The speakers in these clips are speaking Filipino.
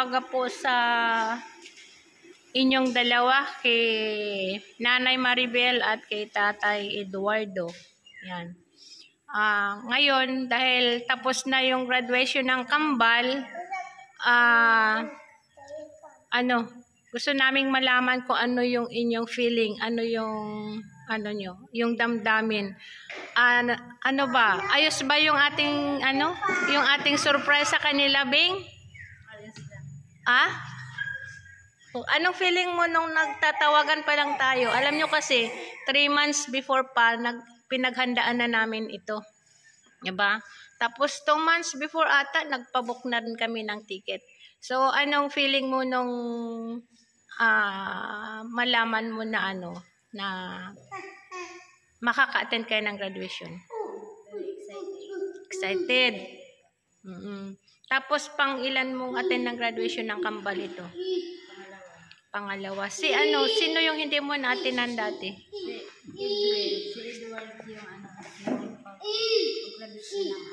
umaga po sa inyong dalawa, kay Nanay Maribel at kay Tatay Eduardo. Yan. Ngayon, dahil tapos na yung graduation ng Kambal, gusto naming malaman kung ano yung inyong feeling, ano yung yung damdamin. Ano ba? Ayos ba yung ating yung ating surprise sa kanila, Bing? Ayos lang. Anong feeling mo nung nagtatawagan pa lang tayo? Alam nyo kasi, 3 months before pa, pinaghandaan na namin ito. Diba? Tapos 2 months before ata, nagpabook na rin kami ng ticket. So, anong feeling mo nung malaman mo na na makaka-attend kayo ng graduation? Very excited. Excited. Tapos, pang ilan mong attend ng graduation ng Kambal ito? Pangalawa. Sino yung hindi mo na-attendan dati? Si Edward yung pag-graduation ng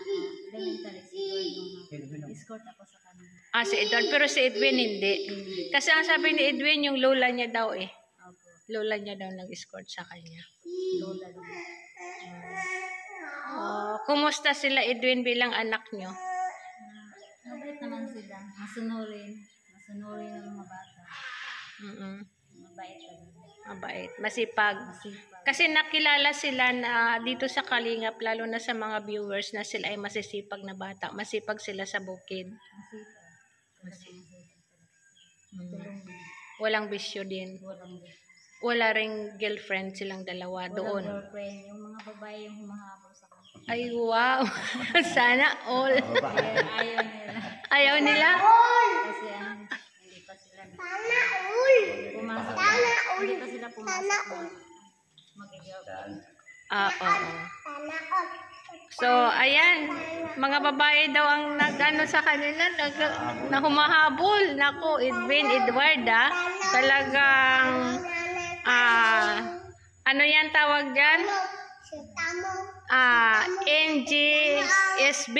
elementary, si Edward yung escort ako sa kanila. Si Edward. Pero si Edwin hindi. Kasi ang sabi ni Edwin, yung lola niya daw Lola niya daw nag-escort sa kanya. Lola din. Kumusta sila, Edwin, bilang anak nyo? Mabait naman sila. Masunurin ang mga bata. Mabait talaga. Mabait. Masipag. Masipag. Kasi nakilala sila na dito sa Kalingap, lalo na sa mga viewers, na sila ay masisipag na bata. Masipag sila sa bukid. Masipag. Walang bisyo din. Walang Wala ring girlfriend silang dalawa doon. girlfriend. Yung mga babae yung humahabol sa kanila. Ay, wow. Sana all. Ayaw nila. Ayaw nila? Kasi hindi pa sila pumasok. Hindi pa sila pumasok mag-girlfriend. Oo. So, ayan. Mga babae daw ang sa kanila, na humahabol. Naku, Edward, talagang, ano yan tawag dyan? NGSB.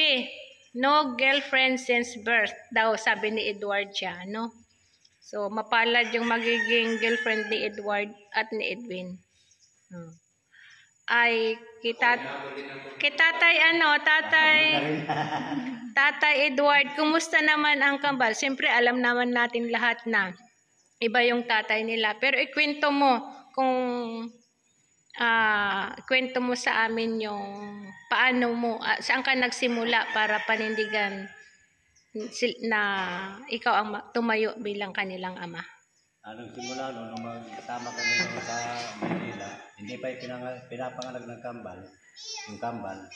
No girlfriend since birth, daw sabi ni Edward siya, no? So, mapalad yung magiging girlfriend ni Edward at ni Edwin. Ay, Tatay Edward, kumusta naman ang Kambal? Siyempre, alam naman natin lahat na iba yung tatay nila. Pero ikwento mo kwento mo sa amin yung paano mo, saan ka nagsimula para panindigan na ikaw ang tumayo bilang kanilang ama? Anong simula nung magkasama kami sa Manila, hindi pa pinapanganak ng Kambal, yung Kambal,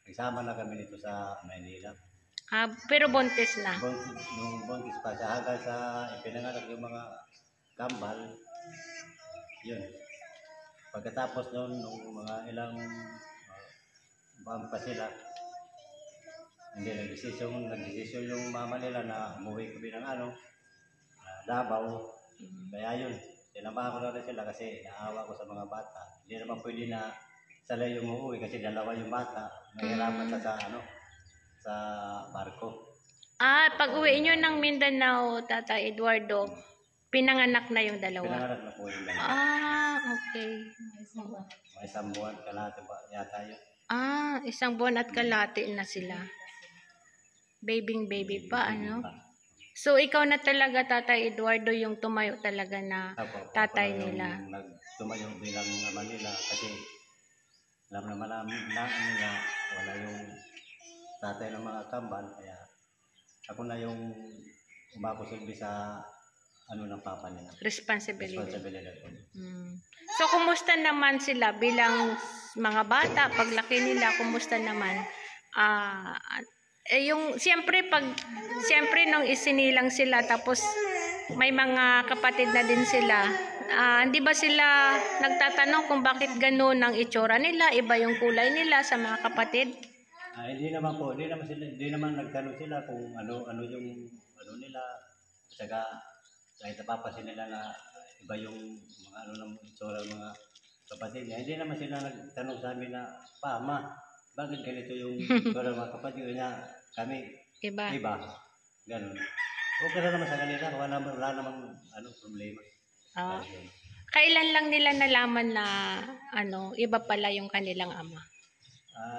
nagsama na kami dito sa Manila. Pero buntis na? Nung buntis pa siya, hanggang sa ipinanganak yung mga Kambal, yun. Pagkatapos nung mga ilang buwan pa sila, hindi nagdesisyon yung mama nila na umuwi kami ng Davao. Kaya yun, sinamahan ko na rin sila kasi naawa ko sa mga bata. Hindi naman pwede na sila yung umuwi kasi dalawa yung bata. Mahirapan sa sa barko. Pag uwi nyo ng Mindanao, Tata Eduardo, pinanganak na yung dalawa? Pinanganak na po yung dalawa. Okay. May 1 buwan kalahati ba yata yun? 1 buwan at kalahati na sila. Baby pa, So, ikaw na talaga, Tatay Eduardo, yung tumayo talaga na tatay nila. Tumayo bilang ama nila kasi alam naman namin na wala yung tatay ng mga Kambal, kaya ako na yung umakusilbi sa ng papa nila. Responsibility. So, kumusta naman sila bilang mga bata, paglaki nila, kumusta naman? Siyempre nung isinilang sila, tapos may mga kapatid na din sila, hindi ba sila nagtatanong kung bakit gano'n ang itsura nila, iba yung kulay nila sa mga kapatid? Hindi naman nagtanong sila kung ano yung nila, saka kahit napapasin nila na iba yung mga ng itsura ng mga kapatid niya. Hindi naman sila nagtanong sa amin na, Ma, bakit ganito yung itsura ng mga kapatid niya? Kami, iba. Ganun. Okay na naman sa kanila. Wala namang problema. Ah, Ayun. kailan lang nila nalaman na iba pala yung kanilang ama?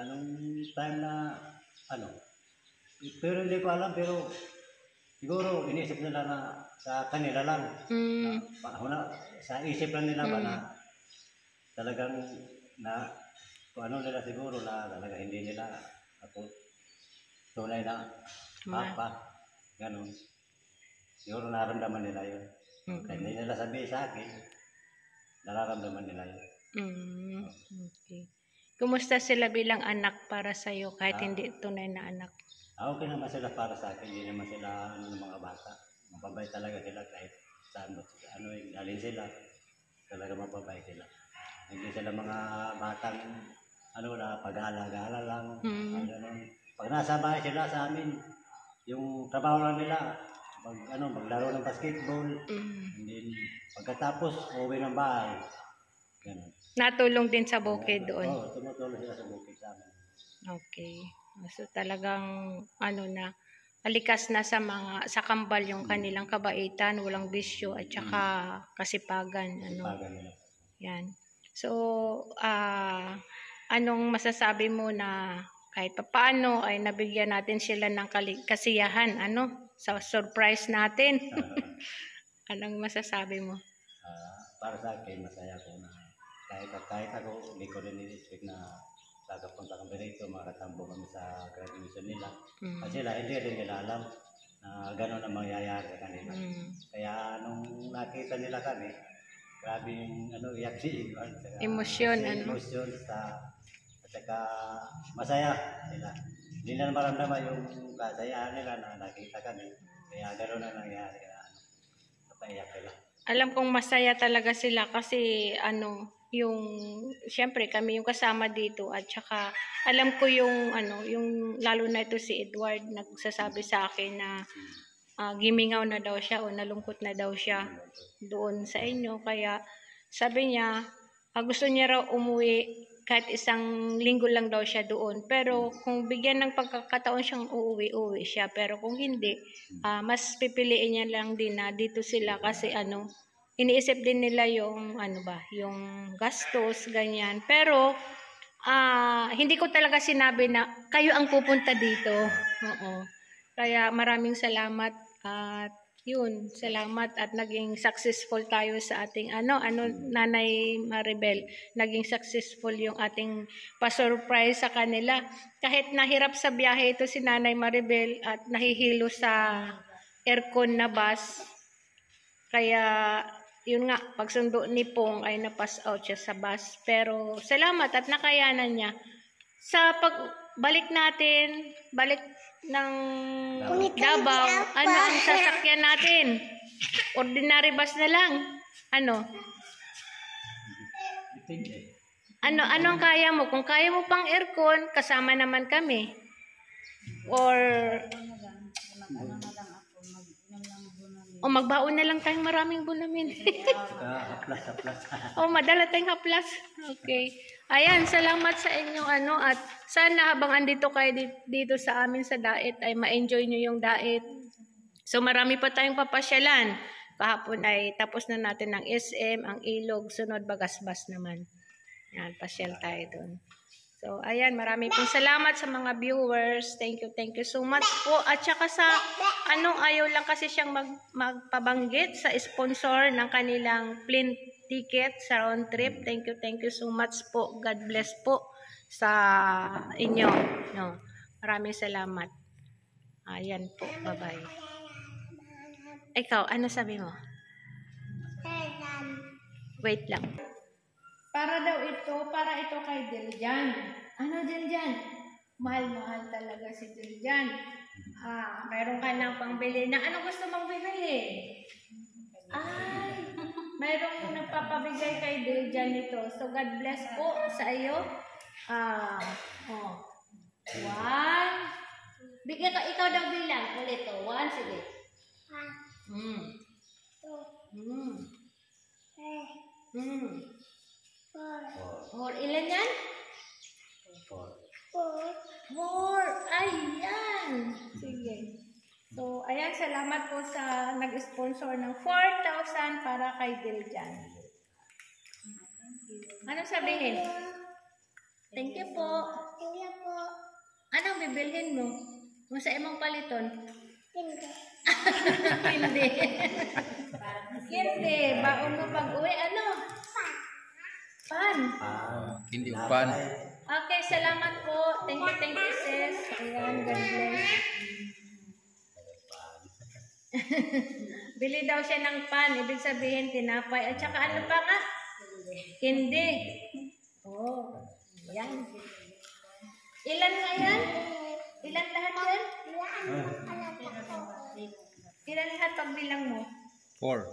Nung time na, pero hindi ko alam, pero siguro iniisip nila na sa kanila lang. Mm, Sa isip lang nila ba na talagang na kung ano nila siguro na talaga hindi nila ako tunay na papa. Ganun. Siguro nararamdaman nila yun. Kahit hindi nila sabihin sa akin, nararamdaman nila yun. okay. Kumusta sila bilang anak para sa'yo kahit hindi tunay na anak? Okay naman sila para sa akin, hindi naman sila ng mga bata. Mababay talaga sila kahit saan alin sila. Talaga mababay sila. Hindi sila mga batang na pag-aalaga lang. Ganun. Pag nasa bahay sila sa amin, yung trabaho lang nila, maglaro ng basketball. And then, pagkatapos, uwi ng bahay. Ganun. Natulong din sa bukid doon. Oo, tumutulong sila sa bukid sa amin. Okay. So talagang alikas na sa kambal yung kanilang kabaitan, walang bisyo at saka kasipagan. Sipagan nila. Yan. So, anong masasabi mo na kahit papaano ay nabigyan natin sila ng kasiyahan, sa surprise natin? Anong masasabi mo? Para sa akin, masaya ko na kahit ako, hindi ko rin i-expect na tagapunta kami rito, makatambo kami sa graduation nila. Kasi hindi rin nila alam na gano'n ang mangyayari sa kanila. Kaya nung nakita nila kami, grabe yung iyak si Ivan. Emosyon, Emosyon at saka masaya sila. Hindi na maramdaman yung kasayahan nila na nakita kami. Kaya gano'n ang nangyayari. Napaiyak sila. Alam kong masaya talaga sila kasi syempre kami yung kasama dito at saka alam ko yung lalo na ito si Edward nagsasabi sa akin na gimingaw na daw siya o nalungkot na daw siya doon sa inyo, kaya sabi niya gusto niya raw umuwi kahit isang linggo lang daw siya doon, pero kung bigyan ng pagkakataon siyang uuwi siya, pero kung hindi mas pipiliin niya lang din na dito sila kasi iniisip din nila yung yung gastos, ganyan. Pero hindi ko talaga sinabi na kayo ang pupunta dito. Oo. Kaya maraming salamat at yun, salamat at naging successful tayo sa ating Nanay Maribel. Naging successful yung ating pa-surprise sa kanila. Kahit nahirap sa biyahe ito si Nanay Maribel at nahihilo sa aircon na bus. Kaya yun nga, pagsundo ni Pong ay napass out siya sa bus. Pero salamat at nakayanan niya. Sa pagbalik natin, balik ng Davao, ang sasakyan natin? Ordinary bus na lang. Ano ang kaya mo? Kung kaya mo pang aircon, kasama naman kami. Or magbaon na lang tayong maraming bunamin. Haplas. Madala tayong haplas. Okay. Ayan, salamat sa inyong at sana habang andito kayo dito sa amin sa Dait ay ma-enjoy nyo yung Dait. So marami pa tayong papasyalan. Kahapon ay tapos na natin ang SM, ang Ilog, sunod Bagasbas naman. Yan, pasyal tayo doon. So, ayan, marami pong salamat sa mga viewers. Thank you so much po. At saka sa, ayaw lang kasi siyang magpabanggit sa sponsor ng kanilang plane ticket sa round trip. Thank you so much po. God bless po sa inyo. No, maraming salamat. Ayan po, bye-bye. Ikaw, ano sabi mo? Wait lang. Para ito kay Diljan. Ano Diljan? Mahal talaga si Diljan. Mayroon ka nang pangbili na. Ano gusto mong bibili? Ay, mayroong nagpapabigay kay Diljan nito. So God bless po sa iyo. One. Bigyan ka, ikaw daw bilang. Ulit to. One, sige. Four. Ilan yan? Four. Four. Ayan. Sige. So, ayan, salamat po sa nag-sponsor ng 4,000 para kay Diljan. Anong sabihin? Thank you po. Anong bibilhin mo? Kung sa imong paliton? Hindi. Hindi. Baon mo pag-uwi. Ano? Pan. Hindi upan. Okay, salamat po. Thank you, sis. Ayan, God bless. Bili daw siya ng pan. Ibig sabihin, tinapay. At saka ano pa nga? Hindi. Oh, yan. Ilan nga yan? Ilan lahat yan? Ilan lahat pagbilang mo? 4.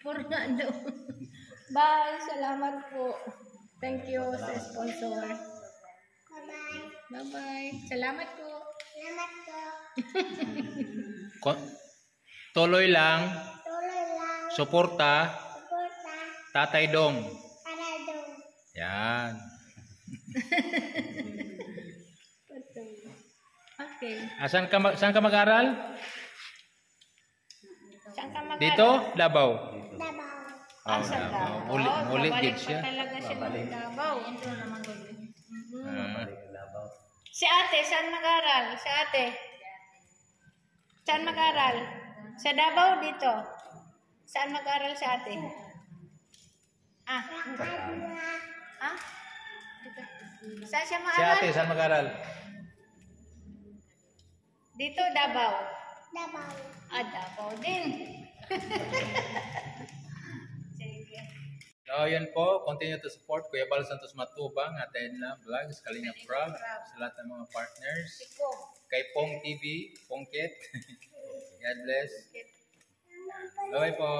4 nga daw. Bye. Salamat po. Thank you sa sponsor. Bye-bye. Salamat po. Tuloy lang. Suporta. Tatay Dong. Yan. Okay. Saan ka mag-aral? Saan ka mag-aral? Dito? Davao. Ah, sa Davao. Muli Babalik gid pa siya. talaga siya ng Davao. Ah. Si ate, saan mag-aral? Si ate? Saan mag-aral? Sa Davao dito? Saan mag-aral si ate? Ah? Ah? Saan siya Si mag-aral? ate, saan mag-aral? Dito, Davao. Ah, Davao din. Sige. So, yun po. Continue to support Kuya Bal Santos Matubang at Edna Vlogs, Kalinga Prab, sa lahat ng mga partners. Iko. Kay Pong TV, Pongkit. God bless. Bye-bye po.